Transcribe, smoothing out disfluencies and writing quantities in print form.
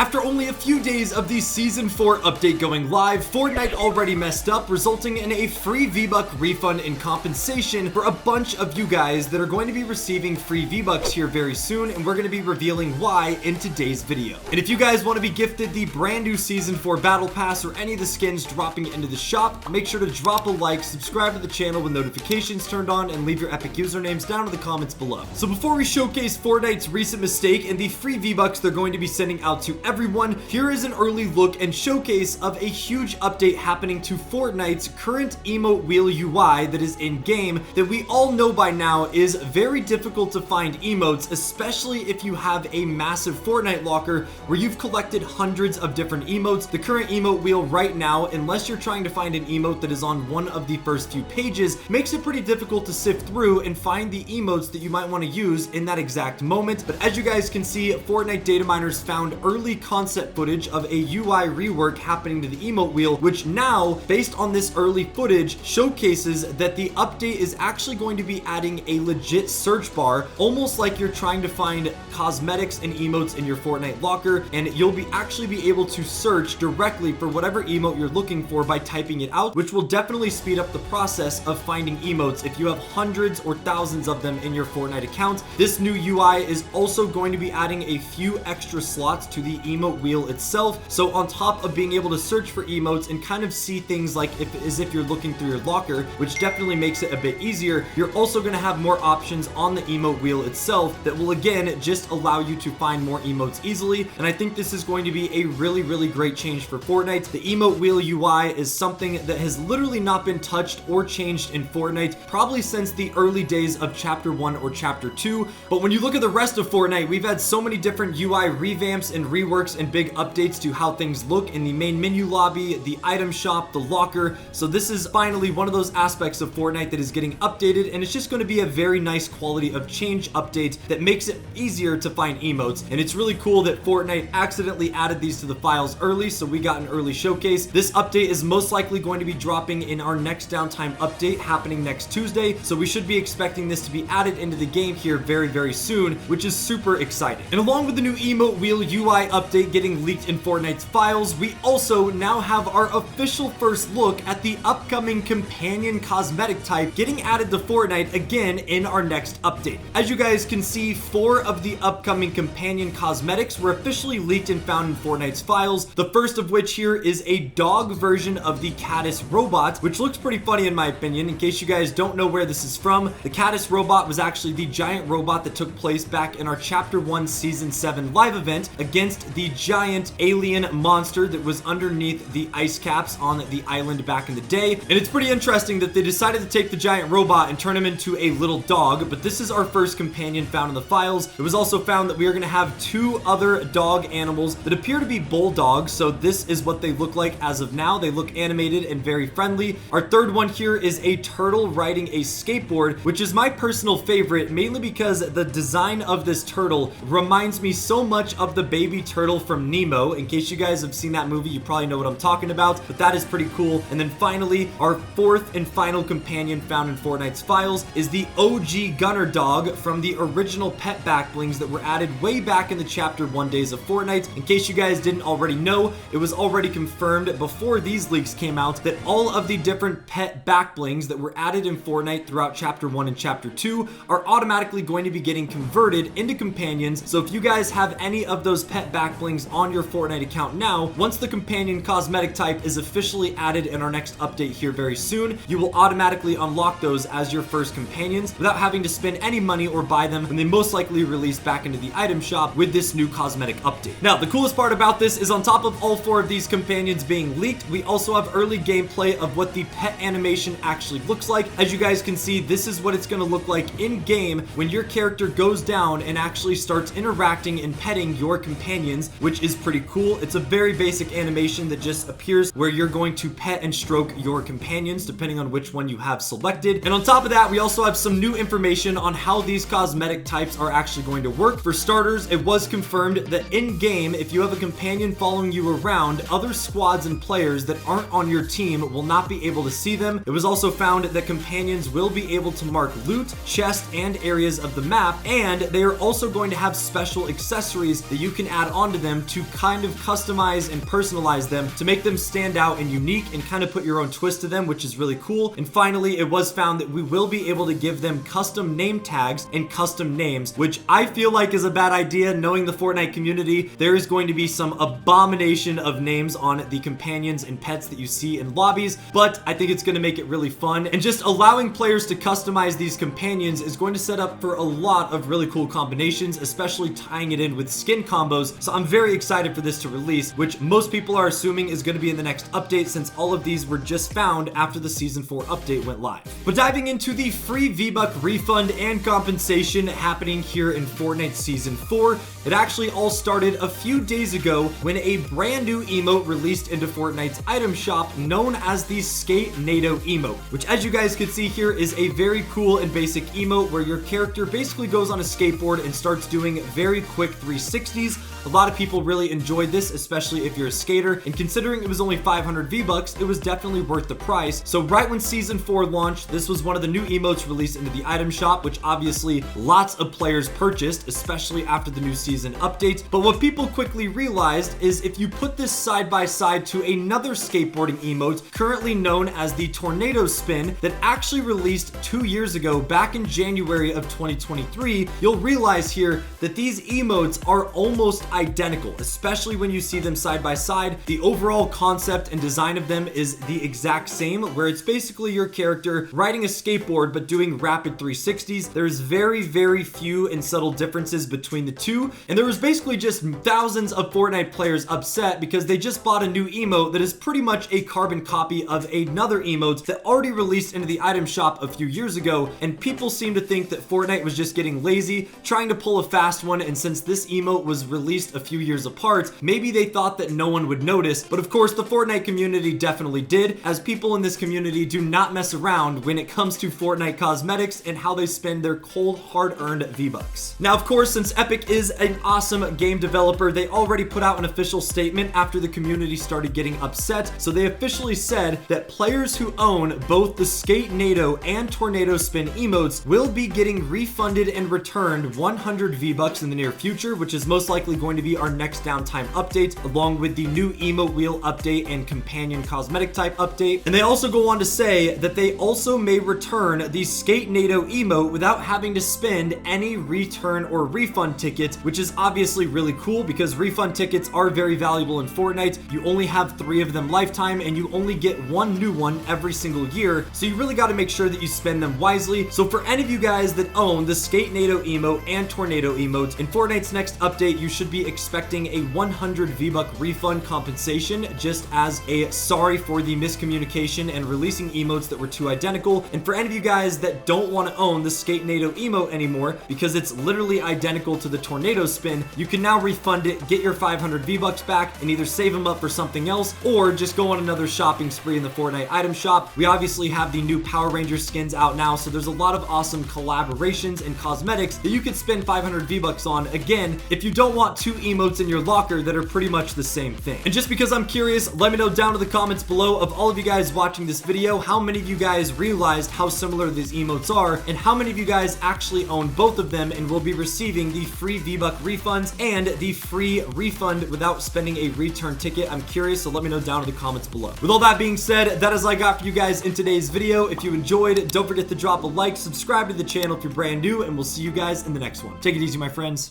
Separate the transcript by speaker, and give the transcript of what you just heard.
Speaker 1: After only a few days of the Season 4 update going live, Fortnite already messed up, resulting in a free V-Buck refund in compensation for a bunch of you guys that are going to be receiving free V-Bucks here very soon, and we're going to be revealing why in today's video. And if you guys want to be gifted the brand new Season 4 Battle Pass or any of the skins dropping into the shop, make sure to drop a like, subscribe to the channel with notifications turned on, and leave your epic usernames down in the comments below. So before we showcase Fortnite's recent mistake and the free V-Bucks they're going to be sending out to everyone, here is an early look and showcase of a huge update happening to Fortnite's current emote wheel UI that is in game that we all know by now is very difficult to find emotes, especially if you have a massive Fortnite locker where you've collected hundreds of different emotes. The current emote wheel right now, unless you're trying to find an emote that is on one of the first few pages, makes it pretty difficult to sift through and find the emotes that you might want to use in that exact moment. But as you guys can see, Fortnite data miners found early concept footage of a UI rework happening to the emote wheel, which now, based on this early footage, showcases that the update is actually going to be adding a legit search bar, almost like you're trying to find cosmetics and emotes in your Fortnite locker, and you'll actually be able to search directly for whatever emote you're looking for by typing it out, which will definitely speed up the process of finding emotes if you have hundreds or thousands of them in your Fortnite account. This new UI is also going to be adding a few extra slots to the emote wheel itself, so on top of being able to search for emotes and kind of see things like as if you're looking through your locker, which definitely makes it a bit easier, you're also going to have more options on the emote wheel itself that will again just allow you to find more emotes easily. And I think this is going to be a really great change for Fortnite. The emote wheel UI is something that has literally not been touched or changed in Fortnite probably since the early days of Chapter 1 or Chapter 2. But when you look at the rest of Fortnite, we've had so many different UI revamps and reworks and big updates to how things look in the main menu lobby, the item shop, the locker. So this is finally one of those aspects of Fortnite that is getting updated, and it's just going to be a very nice quality of change update that makes it easier to find emotes. And it's really cool that Fortnite accidentally added these to the files early, so we got an early showcase. This update is most likely going to be dropping in our next downtime update happening next Tuesday, so we should be expecting this to be added into the game here very soon, which is super exciting. And along with the new emote wheel UI update getting leaked in Fortnite's files, we also now have our official first look at the upcoming companion cosmetic type getting added to Fortnite again in our next update. As you guys can see, 4 of the upcoming companion cosmetics were officially leaked and found in Fortnite's files. The first of which here is a dog version of the Caddis robot, which looks pretty funny in my opinion. In case you guys don't know where this is from, the Caddis robot was actually the giant robot that took place back in our Chapter 1 Season 7 live event against the giant alien monster that was underneath the ice caps on the island back in the day. And it's pretty interesting that they decided to take the giant robot and turn him into a little dog, but this is our first companion found in the files. It was also found that we are going to have 2 other dog animals that appear to be bulldogs, so this is what they look like as of now. They look animated and very friendly. Our third one here is a turtle riding a skateboard, which is my personal favorite, mainly because the design of this turtle reminds me so much of the baby turtle from Nemo. In case you guys have seen that movie, you probably know what I'm talking about, but that is pretty cool. And then finally, our fourth and final companion found in Fortnite's files is the OG Gunner dog from the original pet backblings that were added way back in the Chapter 1 days of Fortnite. In case you guys didn't already know, it was already confirmed before these leaks came out that all of the different pet backblings that were added in Fortnite throughout Chapter 1 and Chapter 2 are automatically going to be getting converted into companions. So if you guys have any of those pet backblings on your Fortnite account now, once the companion cosmetic type is officially added in our next update here very soon, you will automatically unlock those as your first companions without having to spend any money or buy them when they most likely release back into the item shop with this new cosmetic update. Now, the coolest part about this is on top of all 4 of these companions being leaked, we also have early gameplay of what the pet animation actually looks like. As you guys can see, this is what it's going to look like in game when your character goes down and actually starts interacting and petting your companions, which is pretty cool. It's a very basic animation that just appears where you're going to pet and stroke your companions depending on which one you have selected. And on top of that, we also have some new information on how these cosmetic types are actually going to work. For starters, it was confirmed that in game, if you have a companion following you around, other squads and players that aren't on your team will not be able to see them. It was also found that companions will be able to mark loot, chest, and areas of the map, and they are also going to have special accessories that you can add on onto them to kind of customize and personalize them to make them stand out and unique and kind of put your own twist to them, which is really cool. And finally, it was found that we will be able to give them custom name tags and custom names, which I feel like is a bad idea. Knowing the Fortnite community, there is going to be some abomination of names on the companions and pets that you see in lobbies, but I think it's going to make it really fun. And just allowing players to customize these companions is going to set up for a lot of really cool combinations, especially tying it in with skin combos. So I'm very excited for this to release, which most people are assuming is going to be in the next update, since all of these were just found after the Season 4 update went live. But diving into the free V-Buck refund and compensation happening here in Fortnite Season 4, it actually all started a few days ago when a brand new emote released into Fortnite's item shop known as the Skate NATO emote, which, as you guys can see here, is a very cool and basic emote where your character basically goes on a skateboard and starts doing very quick 360s. A lot of people really enjoyed this, especially if you're a skater, and considering it was only 500 V-Bucks, it was definitely worth the price. So right when Season 4 launched, this was one of the new emotes released into the item shop, which obviously lots of players purchased, especially after the new season update. But what people quickly realized is if you put this side by side to another skateboarding emote currently known as the Tornado Spin that actually released 2 years ago back in January of 2023, you'll realize here that these emotes are almost identical, especially when you see them side by side. The overall concept and design of them is the exact same, where it's basically your character riding a skateboard but doing rapid 360s. There's very few and subtle differences between the two, and there was basically just thousands of Fortnite players upset because they just bought a new emote that is pretty much a carbon copy of another emote that already released into the item shop a few years ago, and people seem to think that Fortnite was just getting lazy, trying to pull a fast one, and since this emote was released a few years apart, maybe they thought that no one would notice. But of course, the Fortnite community definitely did, as people in this community do not mess around when it comes to Fortnite cosmetics and how they spend their cold, hard-earned V-Bucks. Now, of course, since Epic is an awesome game developer, they already put out an official statement after the community started getting upset. So they officially said that players who own both the Skate NATO and Tornado Spin emotes will be getting refunded and returned 100 V-Bucks in the near future, which is most likely going to be our next downtime update, along with the new emote wheel update and companion cosmetic type update. And they also go on to say that they also may return the Skate NATO emote without having to spend any return or refund tickets, which is obviously really cool because refund tickets are very valuable in Fortnite. You only have 3 of them lifetime, and you only get 1 new one every single year, so you really got to make sure that you spend them wisely. So for any of you guys that own the Skate NATO emote and Tornado emote, in Fortnite's next update, you should be expecting a 100 V-Buck refund compensation, just as a sorry for the miscommunication and releasing emotes that were too identical. And for any of you guys that don't want to own the Skate NATO emote anymore because it's literally identical to the Tornado Spin, you can now refund it, get your 500 V-Bucks back, and either save them up for something else or just go on another shopping spree in the Fortnite item shop. We obviously have the new Power Ranger skins out now, so there's a lot of awesome collaborations and cosmetics that you could spend 500 V-Bucks on, again, if you don't want 2 emotes in your locker that are pretty much the same thing. And just because I'm curious, let me know down in the comments below of all of you guys watching this video, how many of you guys realized how similar these emotes are, and how many of you guys actually own both of them and will be receiving the free V-Buck refunds and the free refund without spending a return ticket. I'm curious, so let me know down in the comments below. With all that being said, that is all I got for you guys in today's video. If you enjoyed, don't forget to drop a like, subscribe to the channel if you're brand new, and we'll see you guys in the next one. Take it easy, my friends.